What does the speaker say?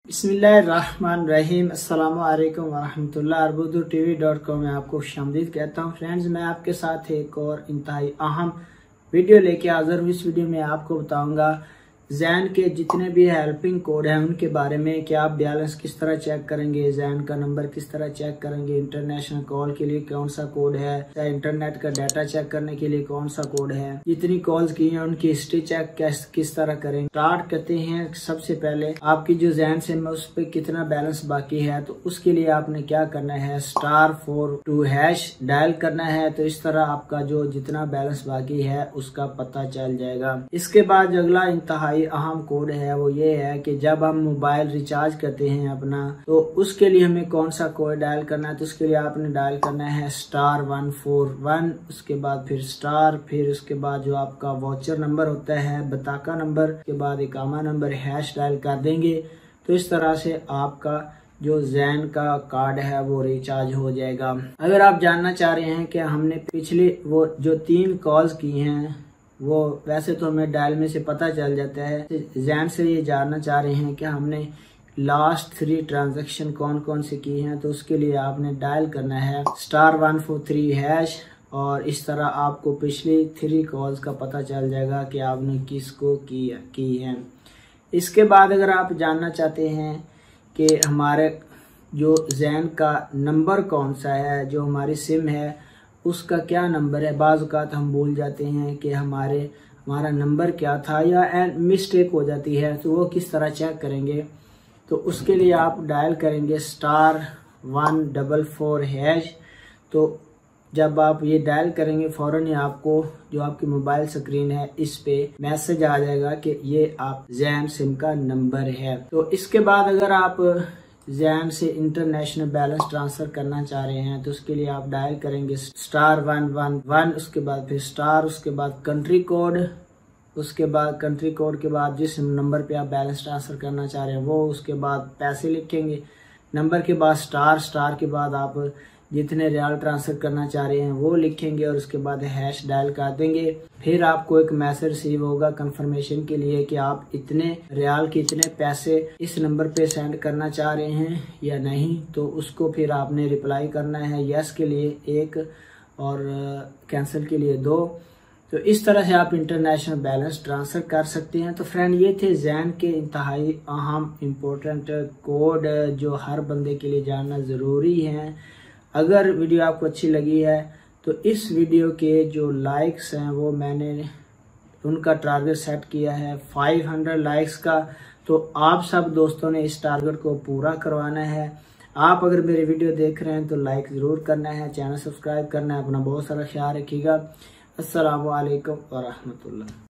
बिस्मिल्लाहिर्रहमानिर्रहीम अस्सलामुअलैकुम वरहमतुल्लाह। urdu.tv.com में आपको खुशामदीद कहता हूँ। फ्रेंड्स, मैं आपके साथ एक और इंतहाई अहम वीडियो लेके हाजिर हूँ। इस वीडियो में आपको बताऊंगा जैन के जितने भी हेल्पिंग कोड हैं उनके बारे में कि आप बैलेंस किस तरह चेक करेंगे, जैन का नंबर किस तरह चेक करेंगे, इंटरनेशनल कॉल के लिए कौन सा कोड है, या इंटरनेट का डाटा चेक करने के लिए कौन सा कोड है, जितनी कॉल्स की हैं उनकी हिस्ट्री चेक किस तरह करेंगे। स्टार्ट करते हैं। सबसे पहले आपकी जो जैन सिम है उस पर कितना बैलेंस बाकी है, तो उसके लिए आपने क्या करना है, *42# डायल करना है। तो इस तरह आपका जो जितना बैलेंस बाकी है उसका पता चल जाएगा। इसके बाद अगला इंतहाई अहम कोड है वो ये है कि जब हम मोबाइल रिचार्ज करते हैं अपना, तो उसके लिए हमें कौन सा कोड डायल करना है। तो उसके लिए आपने डायल करना है *141, उसके बाद फिर स्टार, फिर उसके बाद जो आपका वाउचर नंबर होता है, बताका नंबर, के बाद इकामा नंबर, हैश डायल कर देंगे। तो इस तरह से आपका जो जैन का कार्ड है वो रिचार्ज हो जाएगा। अगर आप जानना चाह रहे हैं कि हमने पिछले वो जो 3 कॉल्स की हैं, वो वैसे तो हमें डायल में से पता चल जाता है, जैन से ये जानना चाह रहे हैं कि हमने लास्ट 3 ट्रांजैक्शन कौन कौन से की हैं, तो उसके लिए आपने डायल करना है *143#। और इस तरह आपको पिछली 3 कॉल्स का पता चल जाएगा कि आपने किसको की है। इसके बाद अगर आप जानना चाहते हैं कि हमारे जो जैन का नंबर कौन सा है, जो हमारी सिम है उसका क्या नंबर है, बाज़ औक़ात हम भूल जाते हैं कि हमारा नंबर क्या था या मिस्टेक हो जाती है, तो वो किस तरह चेक करेंगे। तो उसके लिए आप डायल करेंगे *144#। तो जब आप ये डायल करेंगे फौरन ही आपको जो आपकी मोबाइल स्क्रीन है इस पे मैसेज आ जाएगा कि ये आप जैन सिम का नंबर है। तो इसके बाद अगर आप जैन से इंटरनेशनल बैलेंस ट्रांसफर करना चाह रहे हैं, तो उसके लिए आप डायल करेंगे *111, उसके बाद फिर स्टार, उसके बाद कंट्री कोड, उसके बाद कंट्री कोड के बाद जिस नंबर पे आप बैलेंस ट्रांसफर करना चाह रहे हैं वो, उसके बाद पैसे लिखेंगे, नंबर के बाद स्टार के बाद आप जितने रियाल ट्रांसफर करना चाह रहे हैं वो लिखेंगे और उसके बाद हैश डायल कर देंगे। फिर आपको एक मैसेज रिसीव होगा कंफर्मेशन के लिए कि आप इतने रियाल के इतने पैसे इस नंबर पे सेंड करना चाह रहे हैं या नहीं। तो उसको फिर आपने रिप्लाई करना है यस के लिए 1 और कैंसिल के लिए 2। तो इस तरह से आप इंटरनेशनल बैलेंस ट्रांसफर कर सकते हैं। तो फ्रेंड, ये थे जैन के इंतहाई अहम इम्पोर्टेंट कोड जो हर बंदे के लिए जानना ज़रूरी है। अगर वीडियो आपको अच्छी लगी है तो इस वीडियो के जो लाइक्स हैं वो मैंने उनका टारगेट सेट किया है 500 लाइक्स का। तो आप सब दोस्तों ने इस टारगेट को पूरा करवाना है। आप अगर मेरे वीडियो देख रहे हैं तो लाइक ज़रूर करना है, चैनल सब्सक्राइब करना है। अपना बहुत सारा ख्याल रखिएगा। अस्सलामु अलैकुम वरहमतुल्लाह।